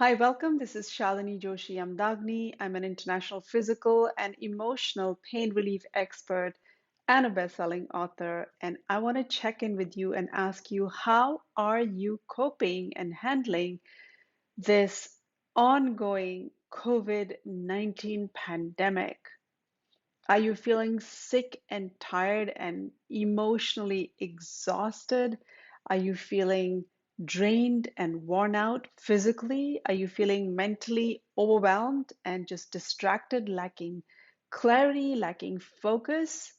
Hi, welcome. This is Shalini Joshi Amdagni. I'm an international physical and emotional pain relief expert and a best-selling author. And I want to check in with you and ask you, how are you coping and handling this ongoing COVID-19 pandemic? Are you feeling sick and tired and emotionally exhausted? Are you feeling drained and worn out physically? Are you feeling mentally overwhelmed and just distracted, lacking clarity, lacking focus?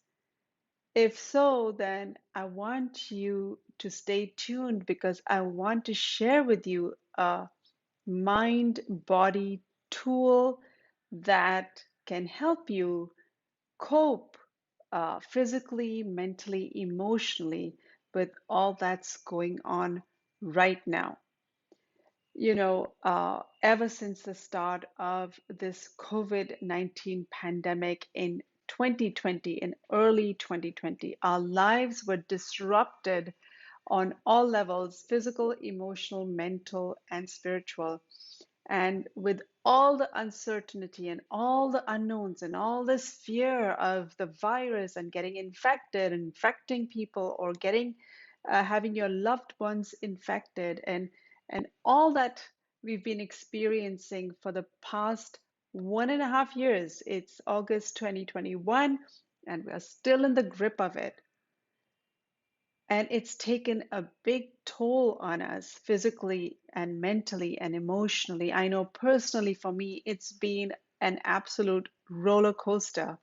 If so, then I want you to stay tuned because I want to share with you a mind body tool that can help you cope physically, mentally, emotionally with all that's going on right now. Ever since the start of this COVID-19 pandemic in 2020, in early 2020, our lives were disrupted on all levels: physical, emotional, mental, and spiritual. And with all the uncertainty and all the unknowns and all this fear of the virus and getting infected, infecting people, or having your loved ones infected, and all that we've been experiencing for the past 1.5 years. It's August 2021, and we are still in the grip of it. And it's taken a big toll on us physically and mentally and emotionally. I know personally for me, it's been an absolute roller coaster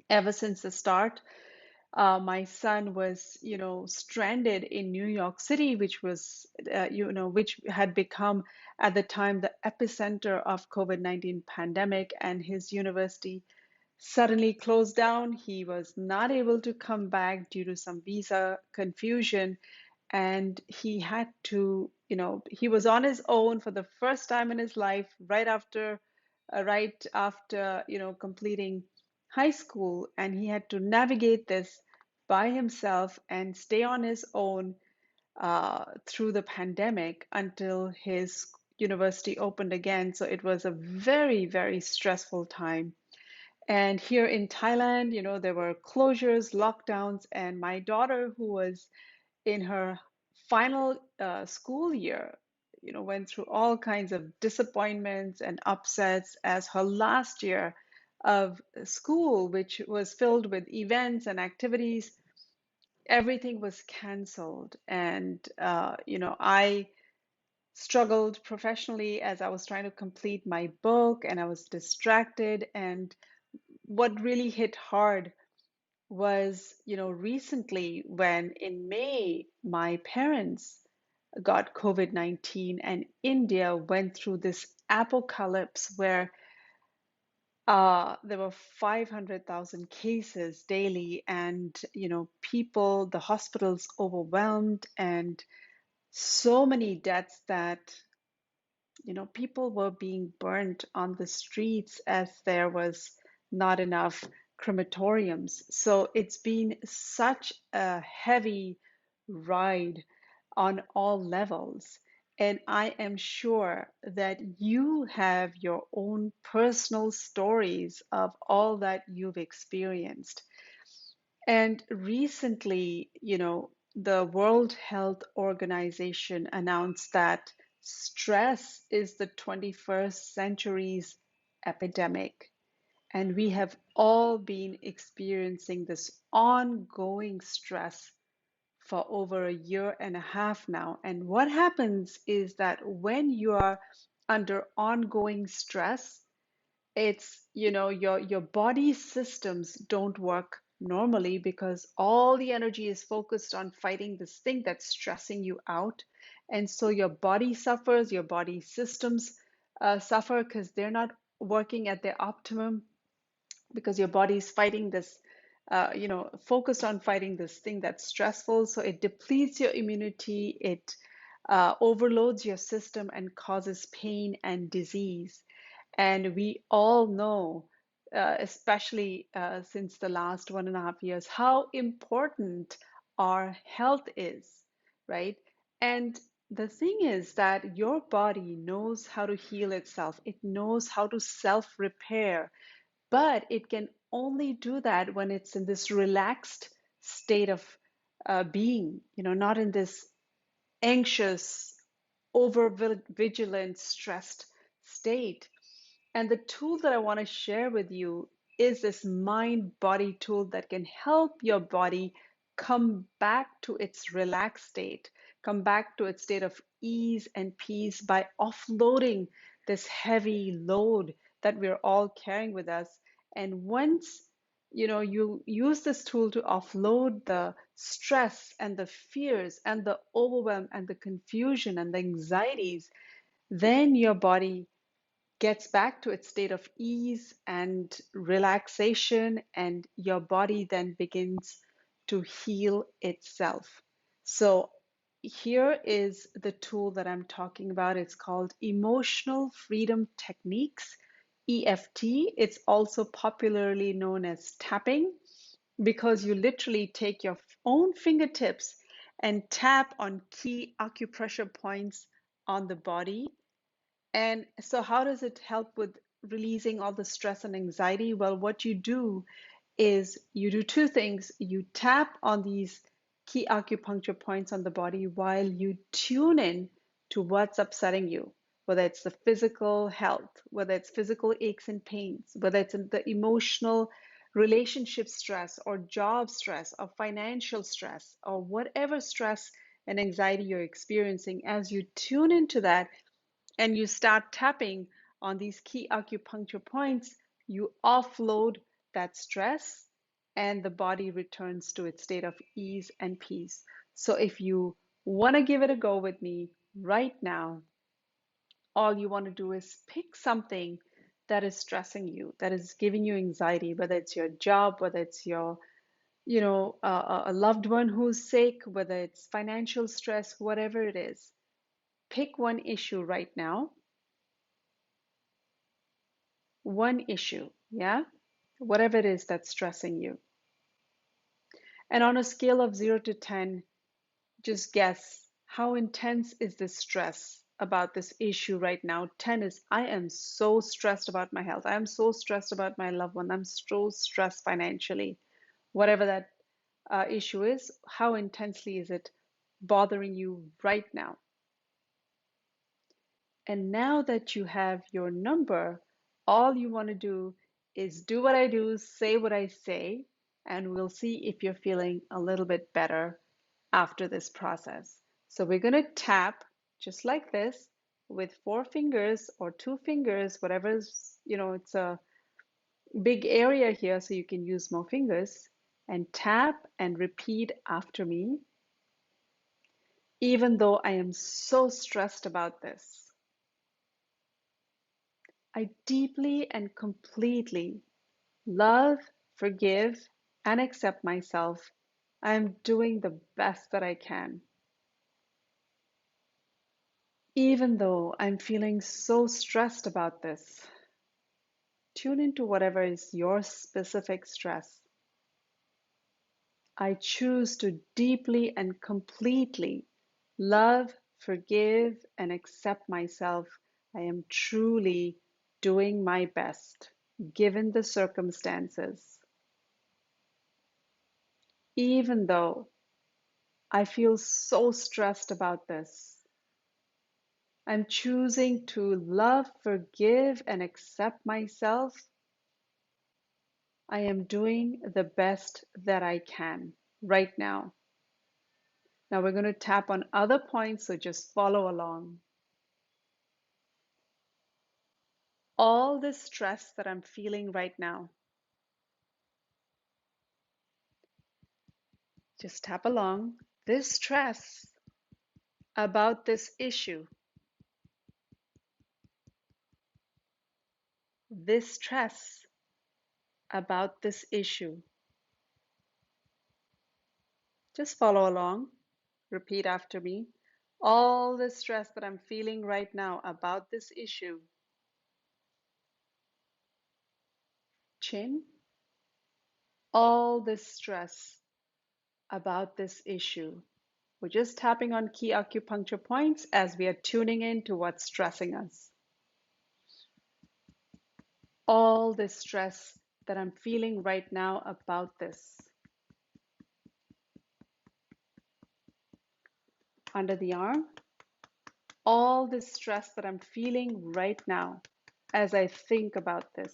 ever since the start. My son was, stranded in New York City, which had become at the time the epicenter of COVID-19 pandemic, and his university suddenly closed down. He was not able to come back due to some visa confusion, and he had to, he was on his own for the first time in his life, right after, completing high school, and he had to navigate this by himself and stay on his own through the pandemic until his university opened again. So it was a very, very stressful time. And here in Thailand, there were closures, lockdowns, and my daughter, who was in her final school year, went through all kinds of disappointments and upsets as her last year of school, which was filled with events and activities, everything was canceled. And, I struggled professionally as I was trying to complete my book and I was distracted. And what really hit hard was, recently when in May, my parents got COVID-19 and India went through this apocalypse where there were 500,000 cases daily, and, the hospitals overwhelmed, and so many deaths that, people were being burnt on the streets as there was not enough crematoriums. So it's been such a heavy ride on all levels. And I am sure that you have your own personal stories of all that you've experienced. And recently, the World Health Organization announced that stress is the 21st century's epidemic. And we have all been experiencing this ongoing stress for over a year and a half now. And what happens is that when you are under ongoing stress, it's, your body systems don't work normally because all the energy is focused on fighting this thing that's stressing you out. And so your body suffers, your body systems suffer because they're not working at their optimum, because your body is fighting this, focused on fighting this thing that's stressful. So it depletes your immunity, it overloads your system and causes pain and disease. And we all know, especially since the last 1.5 years, how important our health is, right? And The thing is that your body knows how to heal itself. It knows how to self-repair, but it can only do that when it's in this relaxed state of being, not in this anxious, over vigilant, stressed state. And the tool that I want to share with you is this mind body tool that can help your body come back to its relaxed state, come back to its state of ease and peace by offloading this heavy load that we're all carrying with us. And once you use this tool to offload the stress and the fears and the overwhelm and the confusion and the anxieties, then your body gets back to its state of ease and relaxation, and your body then begins to heal itself. So, here is the tool that I'm talking about. It's called Emotional Freedom Techniques, EFT. It's also popularly known as tapping because you literally take your own fingertips and tap on key acupressure points on the body. And so, how does it help with releasing all the stress and anxiety? Well, what you do is you do two things. You tap on these key acupuncture points on the body while you tune in to what's upsetting you, whether it's the physical health, whether it's physical aches and pains, whether it's in the emotional relationship stress or job stress or financial stress or whatever stress and anxiety you're experiencing. As you tune into that, and you start tapping on these key acupuncture points, you offload that stress and the body returns to its state of ease and peace. So if you want to give it a go with me right now, all you want to do is pick something that is stressing you, that is giving you anxiety, whether it's your job, whether it's your a loved one who's sick, whether it's financial stress, whatever it is. Pick one issue right now, one issue, yeah? Whatever it is that's stressing you. And on a scale of 0 to 10, just guess how intense is this stress about this issue right now? 10 is I am so stressed about my health. I am so stressed about my loved one. I'm so stressed financially. Whatever that issue is, how intensely is it bothering you right now? And now that you have your number, all you want to do is do what I do, say what I say, and we'll see if you're feeling a little bit better after this process. So we're going to tap just like this with 4 fingers or 2 fingers, whatever's, it's a big area here, so you can use more fingers, and tap and repeat after me. Even though I am so stressed about this, I deeply and completely love, forgive, and accept myself. I am doing the best that I can. Even though I'm feeling so stressed about this, tune into whatever is your specific stress. I choose to deeply and completely love, forgive, and accept myself. I am truly doing my best given the circumstances. Even though I feel so stressed about this, I'm choosing to love, forgive, and accept myself. I am doing the best that I can right now. Now we're going to tap on other points, so just follow along. All the stress that I'm feeling right now, just tap along. This stress about this issue, this stress about this issue. Just follow along. Repeat after me. All the stress that I'm feeling right now about this issue. Chin. All this stress about this issue We're just tapping on key acupuncture points as we are tuning in to what's stressing us. All this stress that I'm feeling right now about this. Under the arm, all this stress that I'm feeling right now as I think about this.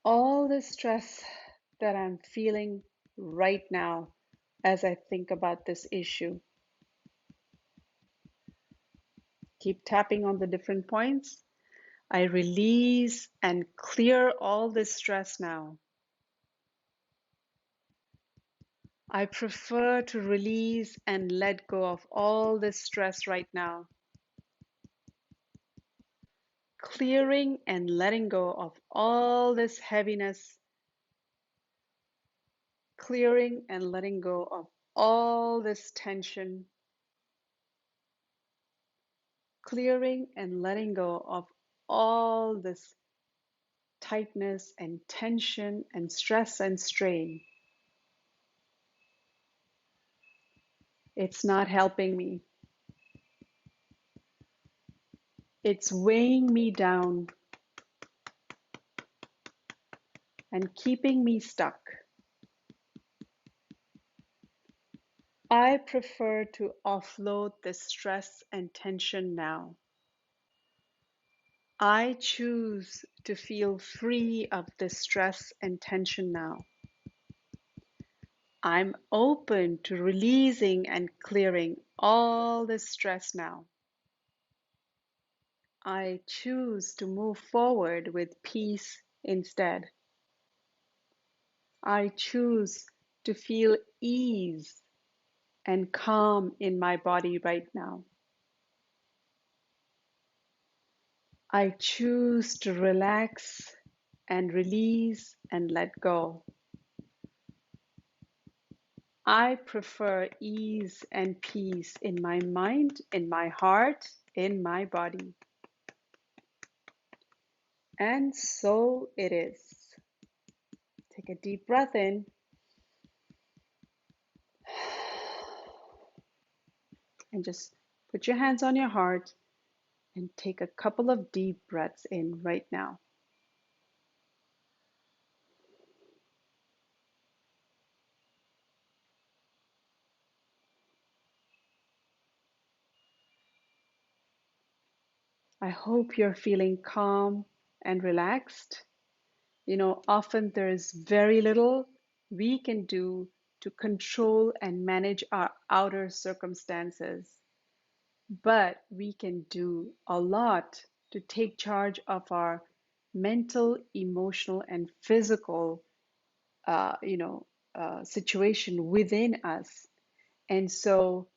All the stress that I'm feeling right now as I think about this issue. Keep tapping on the different points. I release and clear all this stress now. I prefer to release and let go of all this stress right now. Clearing and letting go of all this heaviness. Clearing and letting go of all this tension. Clearing and letting go of all this tightness and tension and stress and strain. It's not helping me. It's weighing me down and keeping me stuck. I prefer to offload this stress and tension now. I choose to feel free of this stress and tension now. I'm open to releasing and clearing all this stress now. I choose to move forward with peace instead. I choose to feel ease and calm in my body right now. I choose to relax and release and let go. I prefer ease and peace in my mind, in my heart, in my body. And so it is. Take a deep breath in. And just put your hands on your heart and take a couple of deep breaths in right now. I hope you're feeling calm and relaxed. You know, often there's very little we can do to control and manage our outer circumstances, but we can do a lot to take charge of our mental, emotional, and physical, situation within us. And so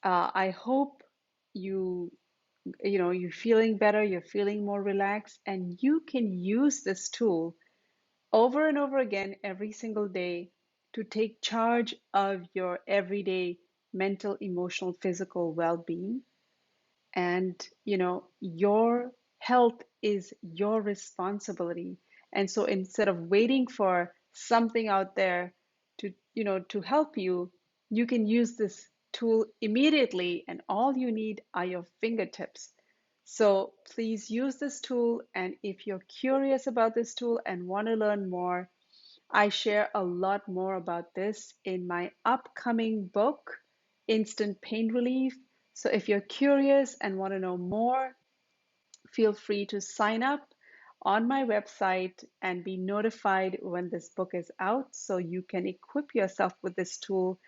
I hope you you're feeling better, you're feeling more relaxed, and you can use this tool over and over again every single day to take charge of your everyday mental, emotional, physical well-being. And your health is your responsibility. And so instead of waiting for something out there to help you, you can use this tool immediately, and all you need are your fingertips. So please use this tool, and if you're curious about this tool and want to learn more, I share a lot more about this in my upcoming book, Instant Pain Relief. So if you're curious and want to know more, feel free to sign up on my website and be notified when this book is out so you can equip yourself with this tool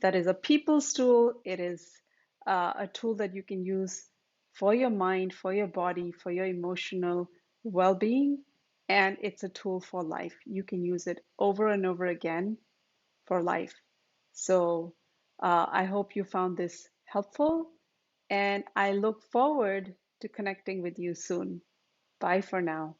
that is a people's tool. It is a tool that you can use for your mind, for your body, for your emotional well being, and it's a tool for life. You can use it over and over again for life. So I hope you found this helpful, and I look forward to connecting with you soon. Bye for now.